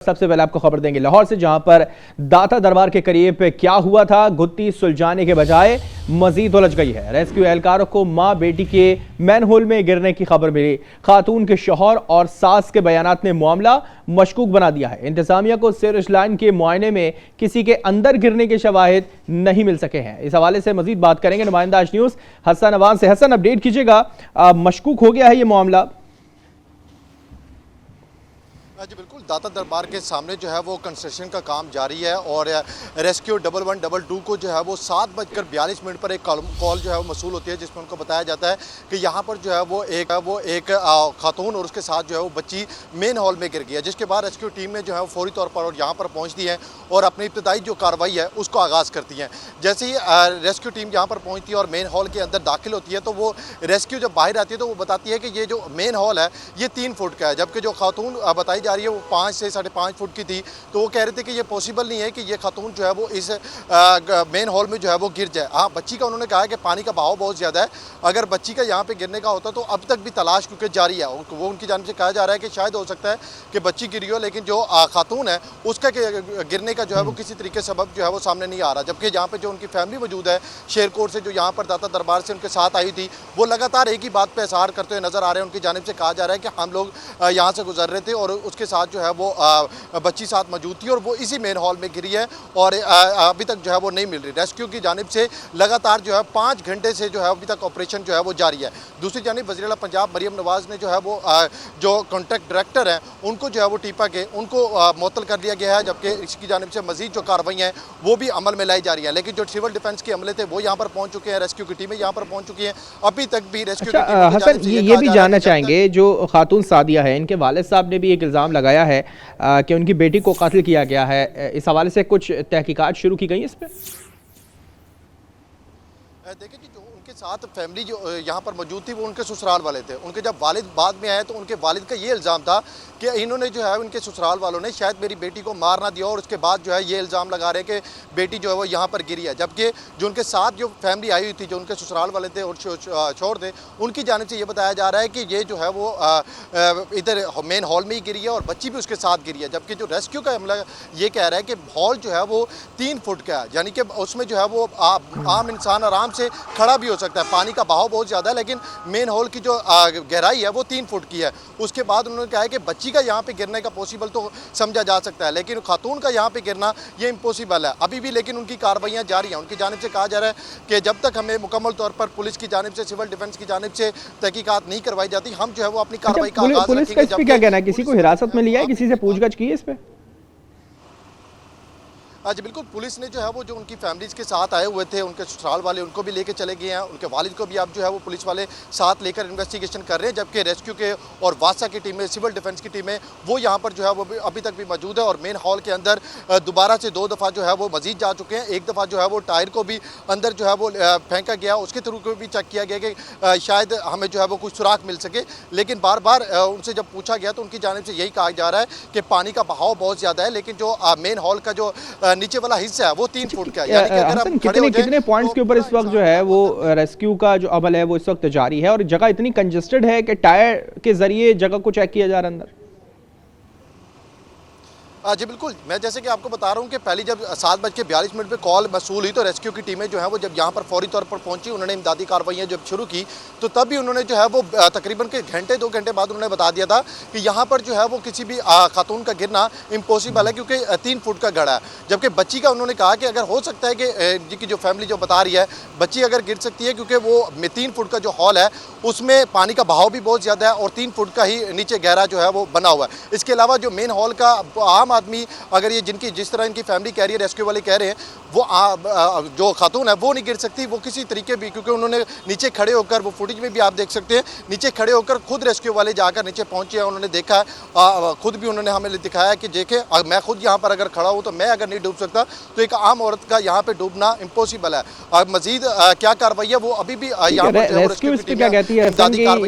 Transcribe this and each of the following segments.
सबसे पहले आपको खबर देंगे लाहौर से, जहां पर दाता दरबार के करीब क्या हुआ था। गुत्ती सुलझाने के बजाय मजीद उलझ गई है। रेस्क्यू एहलकारों को मां बेटी के मैनहोल में गिरने की खबर मिली। खातून के शौहर और सास के बयानात ने मामला मशकूक बना दिया है। इंतजामिया को सीवरेज लाइन के मुआयने में किसी के अंदर गिरने के शवाहिद नहीं मिल सके हैं। इस हवाले से मजीद बात करेंगे नुमाइंदा आज न्यूज हसन अवान से। हसन, अपडेट कीजिएगा, मशकूक हो गया है ये मामला? जी बिल्कुल, दाता दरबार के सामने जो है वो कंस्ट्रक्शन का काम जारी है और रेस्क्यू 1122 को जो है वो 7:42 पर एक कॉल जो है वो मसूल होती है, जिसमें उनको बताया जाता है कि यहाँ पर जो है वो एक खातून और उसके साथ जो है वो बच्ची मेन हॉल में गिर गई है। जिसके बाद रेस्क्यू टीम ने जो है वो फौरी तौर पर और यहाँ पर पहुँचती है और अपनी इब्तदाई जो कार्रवाई है उसको आगाज़ करती हैं। जैसे ही रेस्क्यू टीम यहाँ पर पहुँचती है और मेन हॉल के अंदर दाखिल होती है तो वो रेस्क्यू जब बाहर आती है तो वो बताती है कि ये जो मेन हॉल है ये 3 फुट का है, जबकि जो खातून बताई जा रही है वो 5 से 5.5 फुट की थी। तो वो कह रहे थे कि ये पॉसिबल नहीं है कि ये खातून जो है वो इस मेन हॉल में जो है वो गिर जाए। हाँ, बच्ची का उन्होंने कहा है कि पानी का बहाव बहुत ज़्यादा है, अगर बच्ची का यहाँ पे गिरने का होता तो अब तक भी तलाश क्योंकि जारी है। वो उनकी जानिब से कहा जा रहा है कि शायद हो सकता है कि बच्ची गिरी हो, लेकिन जो खातून है उसका गिरने का जो है वो किसी तरीके सबब जो है वो सामने नहीं आ रहा। जबकि यहाँ पे जो उनकी फैमिली मौजूद है शेरकोट से, जो यहाँ पर दाता दरबार से उनके साथ आई थी, वो लगातार एक ही बात पर इज़हार करते हुए नजर आ रहे हैं। उनकी जानिब से कहा जा रहा है कि हम लोग यहाँ से गुजर रहे थे और उसके साथ जो है वो बच्ची साथ मौजूद थी और वो इसी मेन हॉल में गिरी है और अभी तक जो है वो नहीं मिल रही। रेस्क्यू की जानिब से लगातार जो है 5 घंटे से जो है अभी तक ऑपरेशन जो है वो जारी है। दूसरी जानिब वज़ीर आला पंजाब मरियम नवाज़ ने जो है वो जो कॉन्ट्रैक्ट डायरेक्टर हैं उनको जो है वो टीपा के उनको मुअत्तल कर दिया गया है, जबकि इसकी जानिब से मजीद जो कार्रवाई हैं वो भी अमल में लाई जा रही है। लेकिन जो सिविल डिफेंस के अमले थे वो यहाँ पर पहुँच चुके हैं, रेस्क्यू की टीमें यहाँ पर पहुँच चुकी हैं। अभी तक भी रेस्क्यू हसन, ये भी जानना चाहेंगे, जो खातून सादिया है इनके वालिद साहब ने भी एक इल्ज़ाम लगाया है कि उनकी बेटी को कातिल किया गया है। इस हवाले से कुछ तहकीकात शुरू की गई इस पर? देखिए कि जो उनके साथ फैमिली जो यहाँ पर मौजूद थी वो उनके ससुराल वाले थे। उनके जब वालिद बाद में आए तो उनके वालिद का ये इल्ज़ाम था कि इन्होंने जो है उनके ससुराल वालों ने शायद मेरी बेटी को मार ना दिया और उसके बाद जो है ये इल्ज़ाम लगा रहे हैं कि बेटी जो है वो यहाँ पर गिरी है। जबकि जो उनके साथ जो फैमिली आई हुई थी, जो उनके ससुराल वाले थे और छोर थे, उनकी जानिब से ये बताया जा रहा है कि ये जो है वो इधर मेन हॉल में ही गिरी है और बच्ची भी उसके साथ गिरी है। जबकि जो रेस्क्यू का अमला ये कह रहा है कि हॉल जो है वो 3 फुट का है, यानी कि उसमें जो है वो आम इंसान आराम से खड़ा भी हो सकता है। पानी का बहाव बहुत ज़्यादा है, लेकिन मेन हॉल की जो गहराई है वो 3 फुट की है। उसके बाद उन्होंने कहा है कि बच्ची का यहाँ पे गिरने का पॉसिबल तो समझा जा सकता है, लेकिन खातून का यहाँ पे गिरना ये इम्पॉसिबल है अभी भी। लेकिन उनकी कार्रवाइयाँ जारी हैं। उनकी जानिब से कहा जा रहा है कि जब तक हमें मुकम्मल तौर पर पुलिस की जानिब से, सिविल डिफेंस की जानिब से तहकीकात नहीं करवाई जाती, हम जो है वो अपनी कार्रवाई का आगाज़ पुलिस का इस पे क्या कहना है? किसी को हिरासत में लिया है, किसी से पूछताछ की है इस पे? जी बिल्कुल, पुलिस ने जो है वो जो उनकी फैमिलीज़ के साथ आए हुए थे, उनके ससुराल वाले, उनको भी लेके चले गए हैं। उनके वालिद को भी अब जो है वो पुलिस वाले साथ लेकर इन्वेस्टिगेशन कर रहे हैं। जबकि रेस्क्यू के और वासा की टीमें, सिविल डिफेंस की टीमें वो यहाँ पर जो है वो अभी तक भी मौजूद है और मेन हॉल के अंदर दोबारा से 2 दफ़ा जो है वो मजीद जा चुके हैं। एक दफ़ा जो है वो टायर को भी अंदर जो है वो फेंका गया, उसके थ्रू को भी चेक किया गया कि शायद हमें जो है वो कुछ सुराख मिल सके। लेकिन बार बार उनसे जब पूछा गया तो उनकी जानिब से यही कहा जा रहा है कि पानी का बहाव बहुत ज़्यादा है, लेकिन जो मेन हॉल का जो नीचे वाला हिस्सा है वो 3 फुट का है। यानी कि अगर हम कितने पॉइंट्स के ऊपर इस वक्त जो है वो रेस्क्यू का जो अमल है वो इस वक्त जारी है और जगह इतनी कंजेस्टेड है कि टायर के जरिए जगह को चेक किया जा रहा है अंदर? जी बिल्कुल, मैं जैसे कि आपको बता रहा हूँ कि पहली जब 7:42 पे कॉल मसूल हुई तो रेस्क्यू की टीमें जो है वो जब यहाँ पर फौरी तौर पर पहुँची, उन्होंने इमदादी कार्रवाइयाँ जब शुरू की तो तब भी उन्होंने जो है वो तकरीबन के घंटे 2 घंटे बाद उन्होंने बता दिया था कि यहाँ पर जो है वो किसी भी खातून का गिरना इम्पॉसिबल है, क्योंकि 3 फुट का गड़ा है। जबकि बच्ची का उन्होंने कहा कि अगर हो सकता है कि जिनकी जो फैमिली जो बता रही है बच्ची अगर गिर सकती है, क्योंकि वो 3 फुट का जो हॉल है उसमें पानी का बहाव भी बहुत ज़्यादा है और 3 फुट का ही नीचे गहरा जो है वो बना हुआ है। इसके अलावा जो मेन हॉल का आम आदमी, अगर ये जिस तरह इनकी फैमिली कह रही है, रेस्क्यू वाले कह रहे हैं, वो जो खातून है वो नहीं गिर सकती, वो किसी तरीके भी, क्योंकि उन्होंने नीचे खड़े होकर, वो फुटेज में भी आप देख सकते हैं, नीचे खड़े होकर खुद रेस्क्यू वाले जाकर नीचे पहुंचे हैं। उन्होंने देखा है, खुद भी उन्होंने हमें दिखाया कि देखें मैं खुद यहाँ पर अगर खड़ा हूँ तो मैं अगर नहीं डूब सकता तो एक आम औरत का यहाँ पे डूबना इम्पॉसिबल है। और मजीद क्या कार्रवाई है वो अभी भी यहाँ पर रेस्क्यू इस पे क्या कहती है?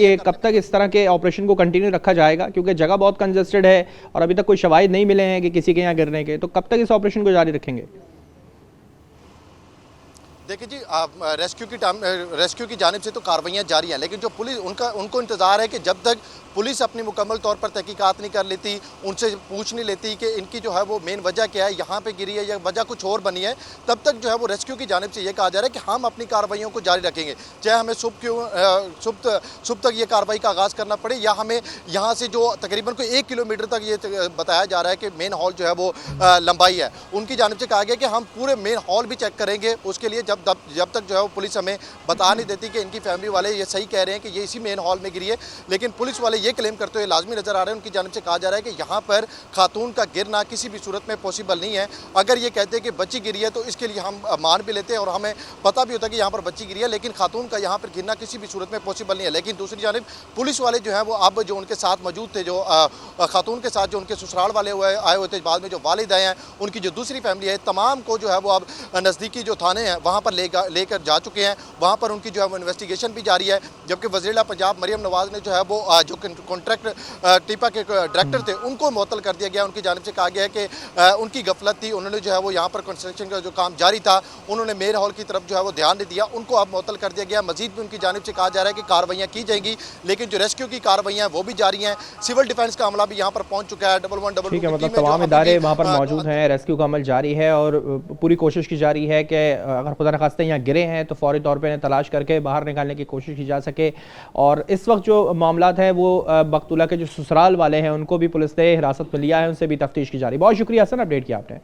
ये कब तक इस तरह के ऑपरेशन को कंटिन्यू रखा जाएगा, क्योंकि जगह बहुत कंजेस्टेड है और अभी तक कोई शवाहिद नहीं मिले हैं कि किसी के यहाँ गिरने के, तो कब तक इस ऑपरेशन को जारी रखेंगे? देखिए जी, रेस्क्यू की जानिब से तो कार्रवाइयाँ जारी हैं, लेकिन जो पुलिस उनको इंतज़ार है कि जब तक पुलिस अपनी मुकम्मल तौर पर तहकीकात नहीं कर लेती, उनसे पूछ नहीं लेती कि इनकी जो है वो मेन वजह क्या है, यहाँ पे गिरी है या वजह कुछ और बनी है, तब तक जो है वो रेस्क्यू की जानिब से ये कहा जा रहा है कि हम अपनी कार्रवाइयों को जारी रखेंगे, चाहे हमें सुबह तक ये कार्रवाई का आगाज़ करना पड़े, या हमें यहाँ से जो तकरीबन कोई 1 किलोमीटर तक ये बताया जा रहा है कि मेन हॉल जो है वो लंबाई है, उनकी जानिब से कहा गया कि हम पूरे मेन हॉल भी चेक करेंगे। उसके लिए जब तक जो है वो पुलिस हमें बता नहीं देती कि इनकी फैमिली वाले ये सही कह रहे हैं कि ये इसी मेन हॉल में गिरी है, लेकिन पुलिस वाले ये क्लेम करते हुए लाजमी नजर आ रहे हैं। उनकी जानिब से कहा जा रहा है कि यहाँ पर खातून का गिरना किसी भी सूरत में पॉसिबल नहीं है। अगर ये कहते हैं कि बच्ची गिरी है तो इसके लिए हम मान भी लेते हैं और हमें पता भी होता है कि यहाँ पर बच्ची गिरी है, लेकिन खातून का यहाँ पर गिरना किसी भी सूरत में पॉसिबल नहीं है। लेकिन दूसरी जानिब पुलिस वाले जो है वो अब जो उनके साथ मौजूद थे, जो खातून के साथ जो उनके ससुराल वाले आए हुए थे, बाद में जो वालिद आए हैं, उनकी जो दूसरी फैमिली है, तमाम को जो है वो अब नज़दीकी जो थाने हैं वहाँ पर लेकर जा चुके हैं। वहाँ पर उनकी जो है वो इन्वेस्टिगेशन भी जारी है। जबकि वज़ीर पंजाब मरियम नवाज़ ने जो है वो जो कॉन्ट्रैक्ट टीपा के डायरेक्टर थे उनको मुअत्तल कर दिया गया। उनकी जानिब से कहा गया है कि उनकी गफलत थी, उन्होंने जो है वो यहाँ पर कंस्ट्रक्शन का जो काम जारी था, उन्होंने मेन हॉल की तरफ जो है वो ध्यान नहीं दिया, उनको अब मुअत्तल कर दिया गया। मजीद भी उनकी जानिब से कहा जा रहा है कि कार्रवाइयाँ की जाएंगी, लेकिन जो रेस्क्यू की कार्रवाइयाँ वो भी जारी हैं। सिविल डिफेंस का अमला भी यहाँ पर पहुँच चुका है। 1112 ठीक है, मतलब तमाम इदारे वहाँ पर मौजूद हैं, रेस्क्यू का अमल जारी है और पूरी कोशिश की जा रही है कि अगर खुदा न खास्ते यहाँ गिरे हैं तो फौरी तौर पे इन्हें तलाश करके बाहर निकालने की कोशिश की जा सके। और इस वक्त जो मामलात हैं वो बख्तुल्ला के जो ससुराल वाले हैं उनको भी पुलिस ने हिरासत में लिया है, उनसे भी तफ्तीश की जा रही है। बहुत शुक्रिया हसन, अपडेट किया आपने।